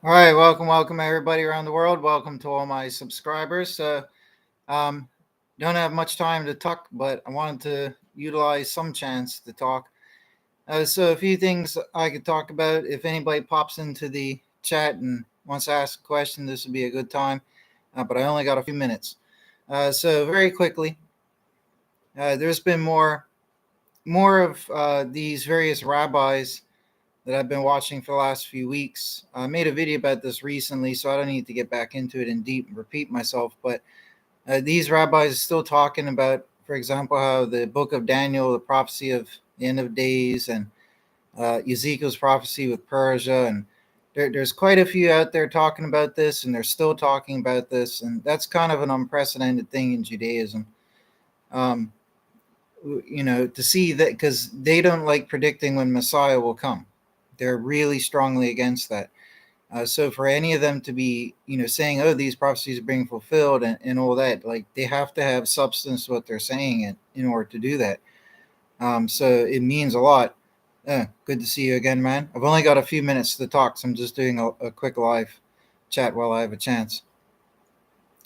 All right, welcome everybody around the world. Welcome to all my subscribers. Um, don't have much time to talk, but I wanted to utilize some chance to talk. So a few things I could talk about. If anybody pops into the chat and wants to ask a question, this would be a good time. But I only got a few minutes. So very quickly, there's been more of these various rabbis that I've been watching for the last few weeks. I made a video about this recently, so I don't need to get back into it in deep and repeat myself. But these rabbis are still talking about, for example, how the book of Daniel, the prophecy of the end of days, and Ezekiel's prophecy with Persia, and there's quite a few out there talking about this, and they're still talking about this, and that's kind of an unprecedented thing in Judaism. Um, to see that because they don't like predicting when Messiah will come. They're really strongly against that. So for any of them to be, saying, "Oh, these prophecies are being fulfilled," and all that, like they have to have substance to what they're saying in order to do that. So it means a lot. Good to see you again, man. I've only got a few minutes to talk, so I'm just doing a quick live chat while I have a chance.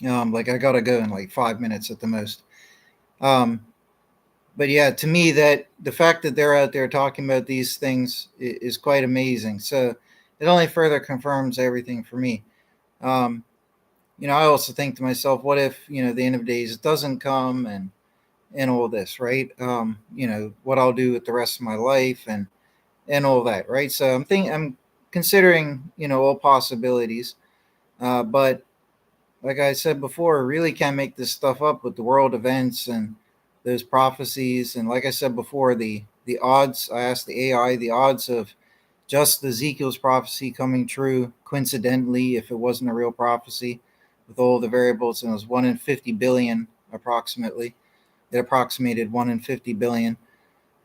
Like I gotta go in like 5 minutes at the most. Um, but yeah, to me, that the fact that they're out there talking about these things is quite amazing. So it only further confirms everything for me. Um, I also think to myself, what if the end of days doesn't come and all this, right? What I'll do with the rest of my life and all that, right? So I'm considering all possibilities, but like I said before, really can't make this stuff up with the world events and those prophecies. And like I said before, the odds. I asked the AI the odds of just Ezekiel's prophecy coming true coincidentally, if it wasn't a real prophecy, with all the variables, and it was 1 in 50 billion approximately. It approximated 1 in 50 billion.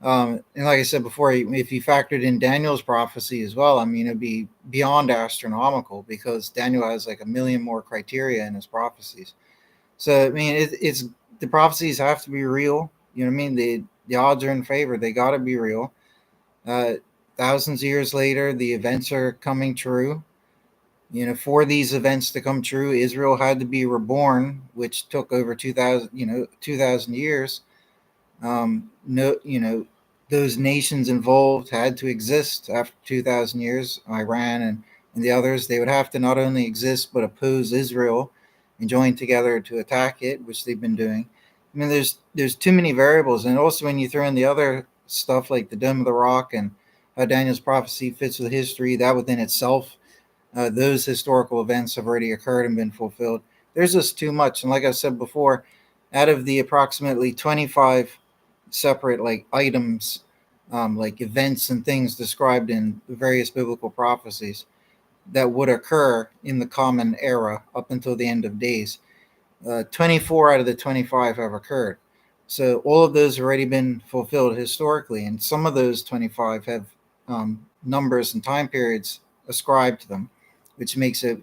And like I said before, if you factored in Daniel's prophecy as well, I mean, it'd be beyond astronomical because Daniel has like a million more criteria in his prophecies. So, I mean, it's the prophecies have to be real. You know what I mean? The odds are in favor. They got to be real. Uh, Thousands of years later, the events are coming true. For these events to come true, Israel had to be reborn, which took over 2,000 years. No, those nations involved had to exist after 2,000 years. Iran and the others, they would have to not only exist but oppose Israel and join together to attack it, which they've been doing. I mean, there's too many variables, and also when you throw in the other stuff like the Dome of the Rock and how Daniel's prophecy fits with history, that within itself, those historical events have already occurred and been fulfilled. There's just too much, and like I said before, out of the approximately 25 separate like items, like events and things described in the various biblical prophecies that would occur in the common era up until the end of days. 24 out of the 25 have occurred. So all of those have already been fulfilled historically, and some of those 25 have numbers and time periods ascribed to them, which makes it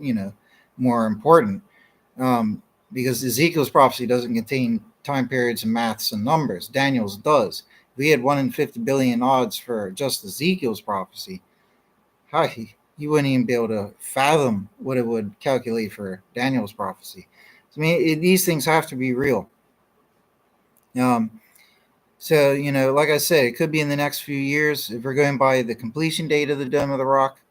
more important. Because Ezekiel's prophecy doesn't contain time periods and maths and numbers. Daniel's does. If we had 1 in 50 billion odds for just Ezekiel's prophecy, hi, you wouldn't even be able to fathom what it would calculate for Daniel's prophecy. So, I mean, these things have to be real. Um, so, like I said, it could be in the next few years. If we're going by the completion date of the Dome of the Rock,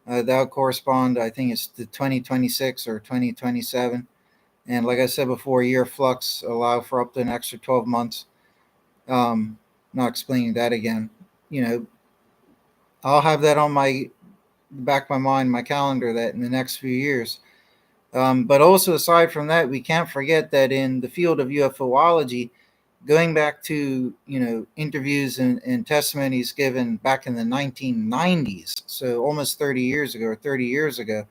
that would correspond, I think it's to 2026 or 2027. And like I said before, year flux allow for up to an extra 12 months. Not explaining that again. You know, I'll have that on my back of my mind, my calendar, that in the next few years. But also, aside from that, we can't forget that in the field of UFOlogy, going back to interviews and testimonies given back in the 1990s, so almost 30 years ago or 30 years ago,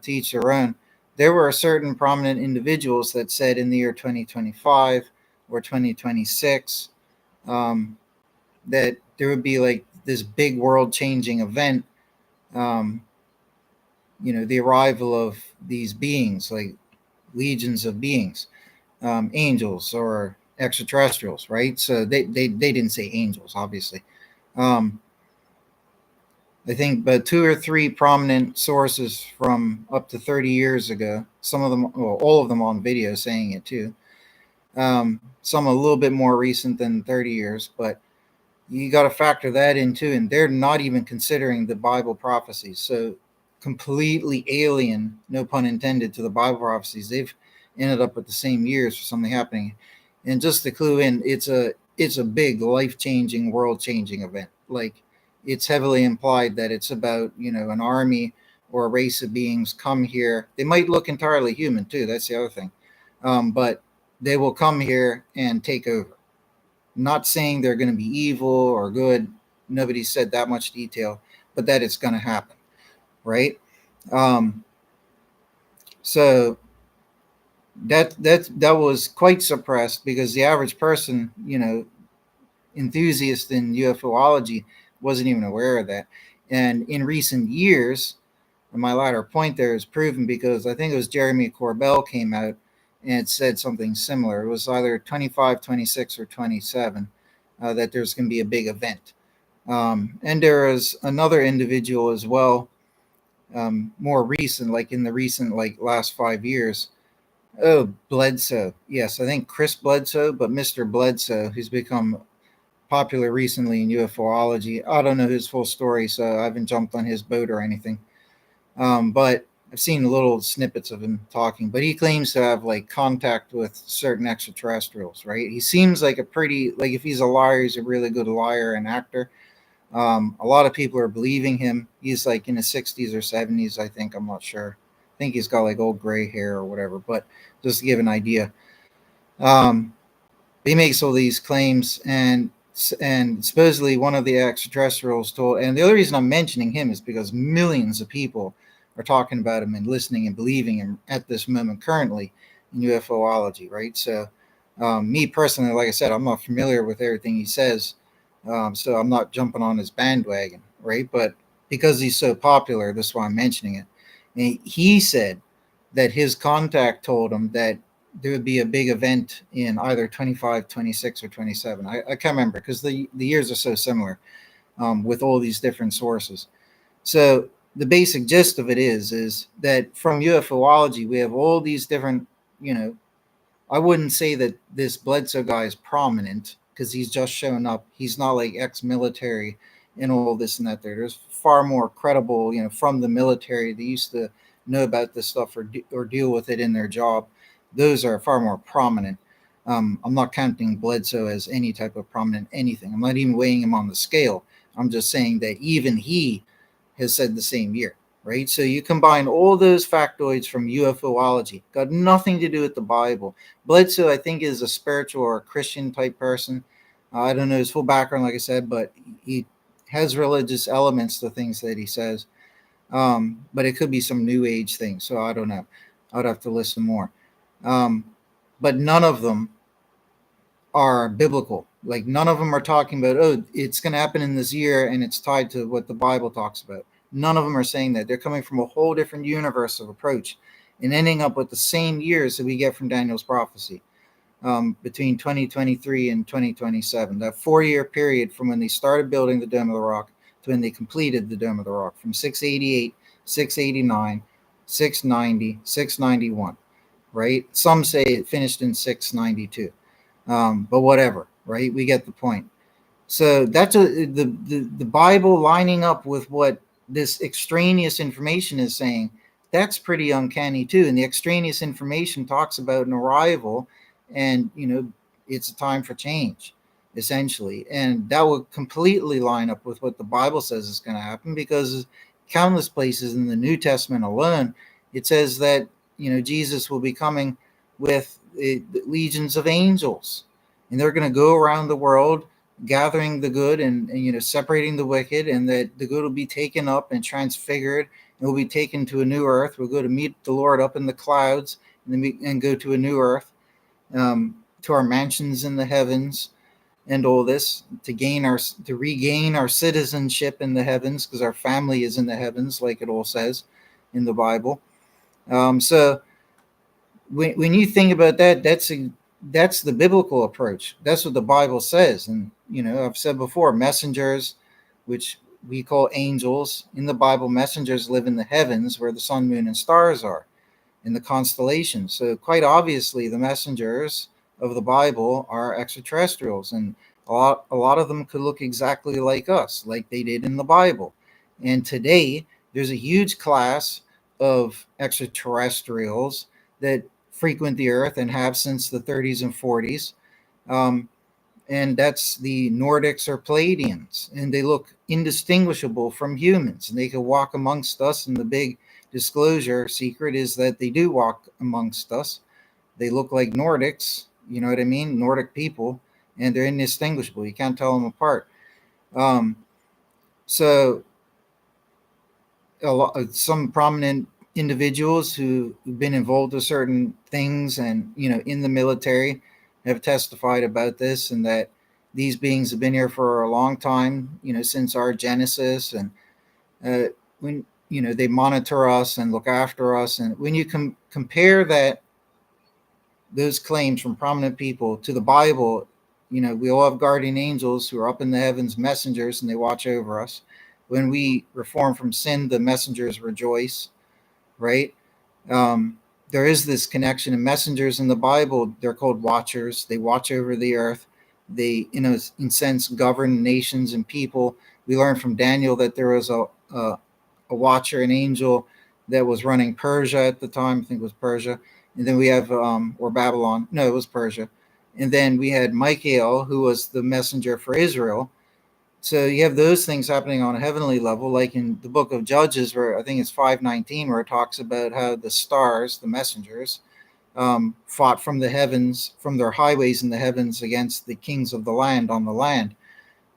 to each their own. There were certain prominent individuals that said in the year 2025 or 2026 um, that there would be like this big world changing event. Um, the arrival of these beings, like legions of beings, angels or extraterrestrials, right? So they didn't say angels, obviously. Um, I think, but 2 or 3 prominent sources from up to 30 years ago. Some of them, well, all of them on video saying it too. Some a little bit more recent than 30 years, but you got to factor that in too. And they're not even considering the Bible prophecies. So completely alien, no pun intended, to the Bible prophecies. They've ended up with the same years for something happening. And just to clue in, it's a big life changing, world changing event. Like, it's heavily implied that it's about, an army or a race of beings come here. They might look entirely human too. That's the other thing. But they will come here and take over. Not saying they're going to be evil or good. Nobody said that much detail, but that it's going to happen, right? Um, so that was quite suppressed because the average person, enthusiast in UFOlogy, wasn't even aware of that. And in recent years, and my latter point there is proven because I think it was Jeremy Corbell came out and it said something similar. It was either 25, 26, or 27 that there's going to be a big event. And there is another individual as well, more recent, like in the recent, like last 5 years. Oh, Bledsoe. Yes, I think Chris Bledsoe, but Mr. Bledsoe, who's become popular recently in UFOlogy. I don't know his full story, so I haven't jumped on his boat or anything. But I've seen little snippets of him talking, but he claims to have like contact with certain extraterrestrials, right? He seems like like if he's a liar, he's a really good liar and actor. A lot of people are believing him. He's like in his 60s or 70s, I think. I'm not sure. I think he's got like old gray hair or whatever, but just to give an idea. Um, he makes all these claims, and supposedly one of the extraterrestrials told, and the other reason I'm mentioning him is because millions of people are talking about him and listening and believing him at this moment currently in UFOlogy, right? So me personally, like I said, I'm not familiar with everything he says, so I'm not jumping on his bandwagon, right? But because he's so popular, that's why I'm mentioning it. And he said that his contact told him that there would be a big event in either 25, 26, or 27. I can't remember because the years are so similar, with all these different sources. So the basic gist of it is that from UFOlogy, we have all these different, I wouldn't say that this Bledsoe guy is prominent because he's just shown up. He's not like ex-military and all this and that. There's far more credible, from the military. They used to know about this stuff or deal with it in their job. Those are far more prominent. I'm not counting Bledsoe as any type of prominent anything. I'm not even weighing him on the scale. I'm just saying that even he has said the same year, right? So you combine all those factoids from UFOlogy, got nothing to do with the Bible. Bledsoe, I think, is a spiritual or a Christian type person. I don't know his full background, like I said, but he has religious elements to things that he says. But it could be some new age thing. So I don't know. I'd have to listen more. But none of them are biblical. Like none of them are talking about, oh, it's going to happen in this year and it's tied to what the Bible talks about. None of them are saying that. They're coming from a whole different universe of approach and ending up with the same years that we get from Daniel's prophecy, between 2023 and 2027. That 4-year period from when they started building the Dome of the Rock to when they completed the Dome of the Rock, from 688, 689, 690, 691, right? Some say it finished in 692. But whatever, right? We get the point. So that's the Bible lining up with what this extraneous information is saying. That's pretty uncanny too. And the extraneous information talks about an arrival, and it's a time for change, essentially. And that would completely line up with what the Bible says is going to happen, because countless places in the New Testament alone, it says that Jesus will be coming with legions of angels, and they're going to go around the world gathering the good and separating the wicked, and that the good will be taken up and transfigured and will be taken to a new earth. We'll go to meet the Lord up in the clouds, and go to a new earth, to our mansions in the heavens, and all this to regain our citizenship in the heavens, because our family is in the heavens, like it all says in the Bible. So when you think about that, that's the biblical approach. That's what the Bible says. And I've said before, messengers, which we call angels. In the Bible, messengers live in the heavens where the sun, moon, and stars are, in the constellations. So quite obviously, the messengers of the Bible are extraterrestrials, and a lot of them could look exactly like us, like they did in the Bible. And today, there's a huge class of extraterrestrials that frequent the Earth and have since the 30s and 40s. Um, and that's the Nordics or Palladians, and they look indistinguishable from humans, and they can walk amongst us. And the big disclosure secret is that they do walk amongst us. They look like Nordics, you know what I mean? Nordic people, and they're indistinguishable. You can't tell them apart. Um, so some prominent individuals who've been involved with certain things and in the military have testified about this, and that these beings have been here for a long time, since our genesis. And when they monitor us and look after us, and when you compare that, those claims from prominent people, to the Bible, we all have guardian angels who are up in the heavens, messengers, and they watch over us. When we reform from sin, the messengers rejoice, right? There is this connection. And messengers in the Bible, they're called watchers. They watch over the earth. They, in sense, govern nations and people. We learn from Daniel that there was a watcher, an angel that was running Persia at the time. I think it was Persia. And then we have, or Babylon. No, it was Persia. And then we had Michael, who was the messenger for Israel. So you have those things happening on a heavenly level, like in the book of Judges, where I think it's 5:19, where it talks about how the stars, the messengers, fought from the heavens, from their highways in the heavens, against the kings of the land on the land.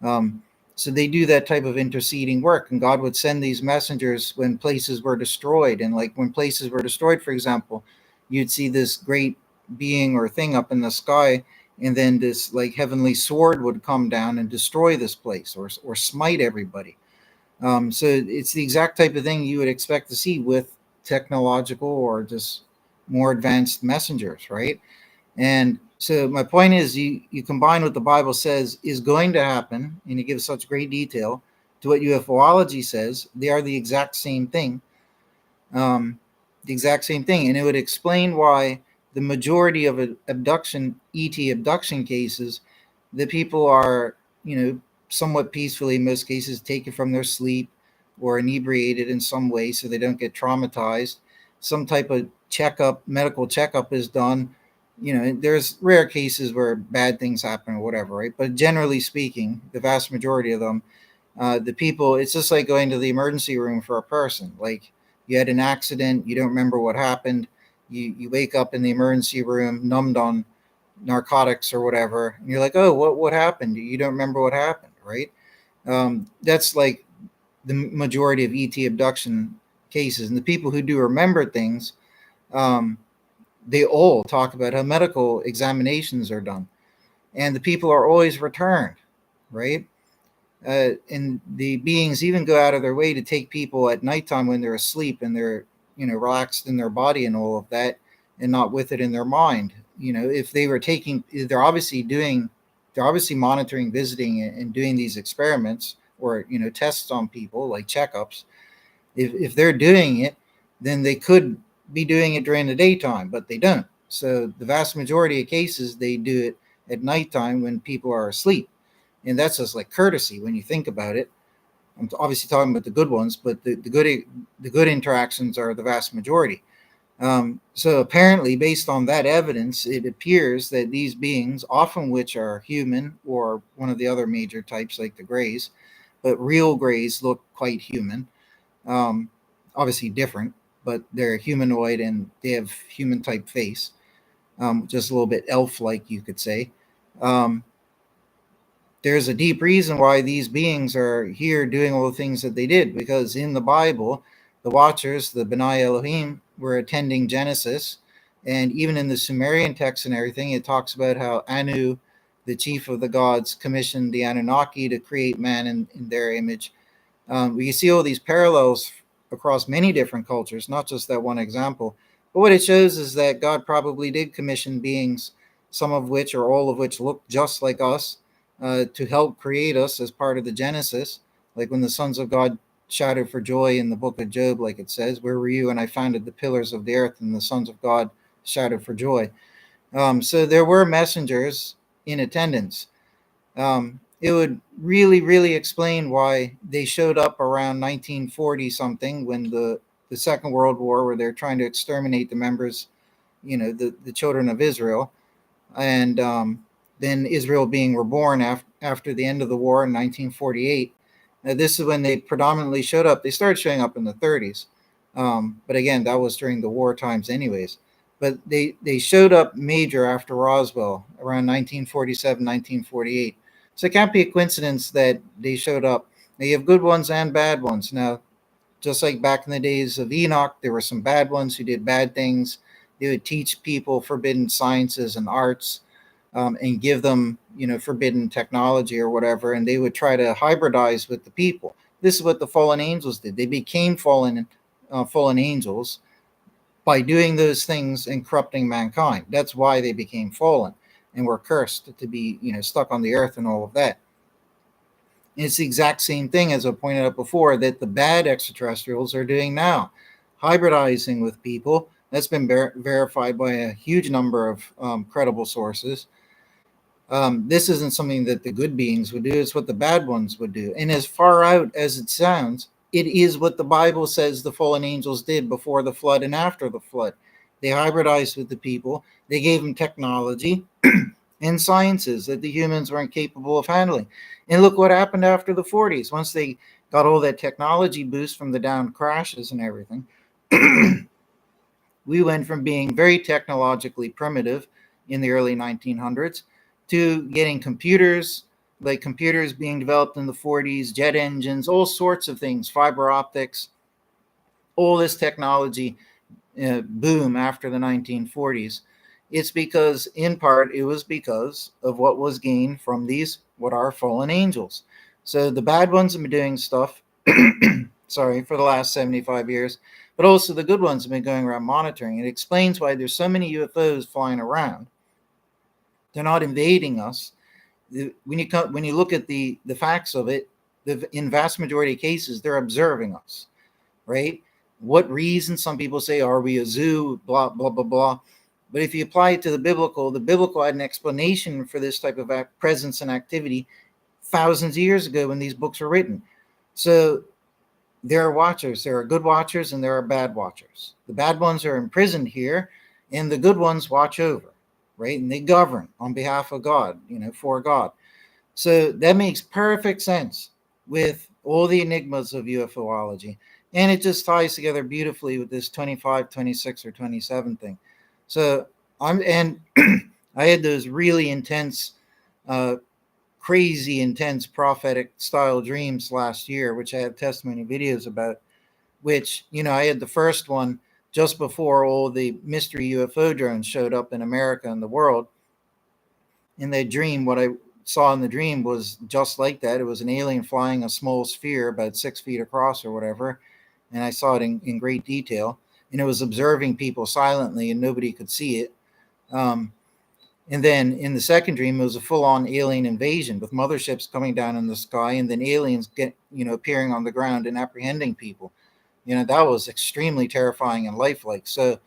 Um, so they do that type of interceding work, and God would send these messengers when places were destroyed. And like when places were destroyed, for example, you'd see this great being or thing up in the sky, and then this like heavenly sword would come down and destroy this place, or smite everybody. So it's the exact type of thing you would expect to see with technological or just more advanced messengers, right? And so my point is, you combine what the Bible says is going to happen, and it gives such great detail, to what UFOlogy says. They are the exact same thing. The exact same thing. And it would explain why the majority of ET abduction cases, the people are, somewhat peacefully, in most cases, taken from their sleep or inebriated in some way so they don't get traumatized. Some type of medical checkup is done. There's rare cases where bad things happen or whatever, right? But generally speaking, the vast majority of them, the people, it's just like going to the emergency room for a person. Like, you had an accident, you don't remember what happened, you wake up in the emergency room numbed on narcotics or whatever, and you're like, oh, what happened? You don't remember what happened, right? That's like the majority of ET abduction cases. And the people who do remember things, they all talk about how medical examinations are done, and the people are always returned, right? And the beings even go out of their way to take people at nighttime when they're asleep and they're, relaxed in their body and all of that, and not with it in their mind. If they were they're obviously monitoring, visiting, and doing these experiments, or, tests on people, like checkups. If they're doing it, then they could be doing it during the daytime, but they don't. So the vast majority of cases, they do it at nighttime when people are asleep. And that's just like courtesy when you think about it. I'm obviously talking about the good ones, but the good interactions are the vast majority. So apparently, based on that evidence, it appears that these beings, often which are human or one of the other major types like the Greys, but real Greys look quite human, obviously different, but they're humanoid and they have human type face, just a little bit elf-like, you could say. There's a deep reason why these beings are here doing all the things that they did, because in the Bible, the Watchers, the B'nai Elohim, were attending Genesis, and even in the Sumerian texts and everything, it talks about how Anu, the chief of the gods, commissioned the Anunnaki to create man in their image. We can see all these parallels across many different cultures, not just that one example. But what it shows is that God probably did commission beings, some of which or all of which look just like us, to help create us as part of the Genesis. Like when the sons of God shouted for joy in the book of Job, like it says, "Where were you? And I founded the pillars of the earth," and the sons of God shouted for joy. So there were messengers in attendance. It would really, really explain why they showed up around 1940 something, when the Second World War, where they're trying to exterminate the members, the children of Israel, and then Israel being reborn after the end of the war in 1948. Now, this is when they predominantly showed up. They started showing up in the 30s, but again, that was during the war times, anyways. But they showed up major after Roswell around 1947, 1948. So it can't be a coincidence that they showed up. Now, you have good ones and bad ones. Now, just like back in the days of Enoch, there were some bad ones who did bad things. They would teach people forbidden sciences and arts, and give them, forbidden technology or whatever, and they would try to hybridize with the people. This is what the fallen angels did. They became fallen angels by doing those things and corrupting mankind. That's why they became fallen and were cursed to be, stuck on the earth and all of that. It's the exact same thing, as I pointed out before, that the bad extraterrestrials are doing now, hybridizing with people. That's been verified by a huge number of credible sources. This isn't something that the good beings would do, it's what the bad ones would do. And as far out as it sounds, it is what the Bible says the fallen angels did before the flood and after the flood. They hybridized with the people, they gave them technology and sciences that the humans weren't capable of handling. And look what happened after the 40s. Once they got all that technology boost from the down crashes and everything, we went from being very technologically primitive in the early 1900s to getting computers, like computers being developed in the 40s, jet engines, all sorts of things, fiber optics, all this technology boom after the 1940s. It's because, in part, it was because of what was gained from these, what are fallen angels. So the bad ones have been doing stuff, sorry, for the last 75 years, but also the good ones have been going around monitoring. It explains why there's so many UFOs flying around. They're not invading us. When you look at the facts of it, in vast majority of cases, they're observing us, right? What reason? Some people say, are we a zoo? Blah, blah, blah, blah. But if you apply it to the biblical had an explanation for this type of presence and activity thousands of years ago when these books were written. So there are watchers. There are good watchers and there are bad watchers. The bad ones are imprisoned here, and the good ones watch over, right? And they govern on behalf of God, for God. So that makes perfect sense with all the enigmas of UFOlogy. And it just ties together beautifully with this 25, 26, or 27 thing. So and I had those really intense, crazy intense prophetic style dreams last year, which I have testimony videos about, which, I had the first one just before all the mystery UFO drones showed up in America and the world. In that dream, what I saw in the dream was just like that. It was an alien flying a small sphere about 6 feet across or whatever. And I saw it in great detail. And it was observing people silently and nobody could see it. And then in the second dream, it was a full-on alien invasion with motherships coming down in the sky and then aliens appearing on the ground and apprehending people. That was extremely terrifying and lifelike. So,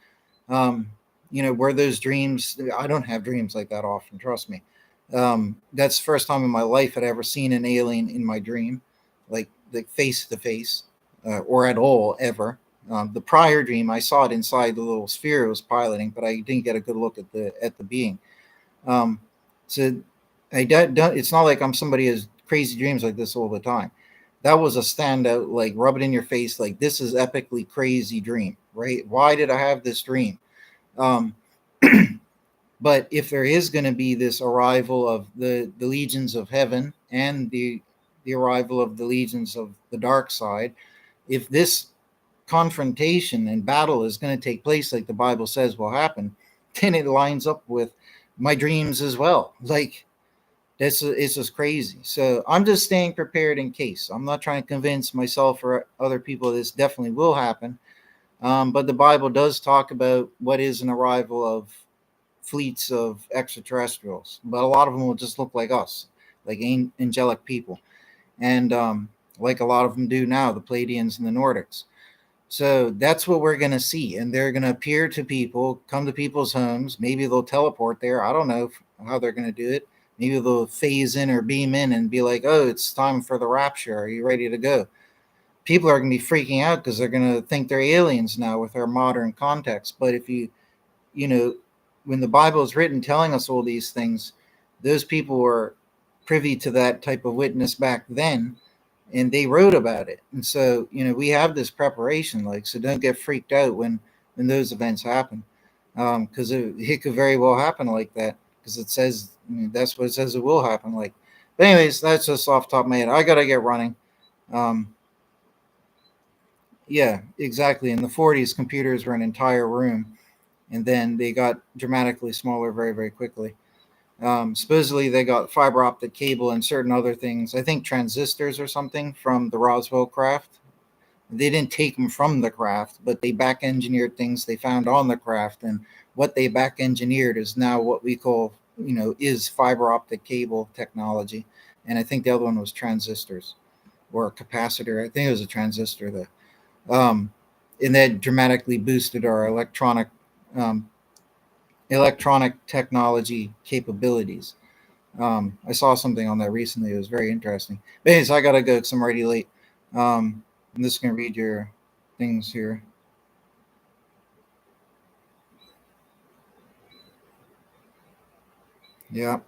were those dreams? I don't have dreams like that often, trust me. That's the first time in my life I'd ever seen an alien in my dream, like face to face, or at all ever. The prior dream, I saw it inside the little sphere it was piloting, but I didn't get a good look at the being. So it's not like I'm somebody who has crazy dreams like this all the time. That was a standout, like rub it in your face, like this is epically crazy dream, right? Why did I have this dream? Um, but if there is going to be this arrival of the legions of heaven and the arrival of the legions of the dark side, if this confrontation and battle is going to take place like the Bible says will happen, then it lines up with my dreams as well. Like it's just crazy. So I'm just staying prepared in case. I'm not trying to convince myself or other people this definitely will happen. But the Bible does talk about what is an arrival of fleets of extraterrestrials, but a lot of them will just look like us, like angelic people. And like a lot of them do now, the Pleiadians and the Nordics. So that's what we're going to see. And they're going to appear to people, come to people's homes. Maybe they'll teleport there. I don't know how they're going to do it. Maybe they'll phase in or beam in and be like, oh, it's time for the rapture. Are you ready to go? People are going to be freaking out because they're going to think they're aliens now with our modern context. But if you know, when the Bible is written telling us all these things, those people were privy to that type of witness back then, and they wrote about it. And so, we have this preparation, like, so don't get freaked out when those events happen, because it could very well happen like that, because it says, that's what it says it will happen. Like, but anyways, that's just off the top of my head. I gotta get running. Yeah, exactly. In the 40s, computers were an entire room, and then they got dramatically smaller very, very quickly. Supposedly, they got fiber optic cable and certain other things. I think transistors or something from the Roswell craft. They didn't take them from the craft, but they back engineered things they found on the craft. And what they back engineered is now what we call, is fiber optic cable technology. And I think the other one was transistors or a capacitor. I think it was a transistor, though. And that dramatically boosted our um, electronic technology capabilities. I saw something on that recently. It was very interesting. But anyways, I gotta go because I'm already late. I'm just gonna read your things here. Yeah,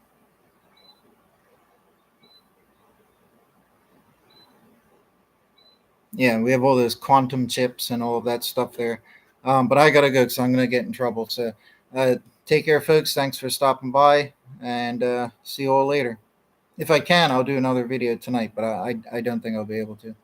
yeah. We have all those quantum chips and all of that stuff there. But I gotta go because I'm gonna get in trouble. So, uh, take care, folks. Thanks for stopping by, and see you all later. If I can, I'll do another video tonight, but I don't think I'll be able to.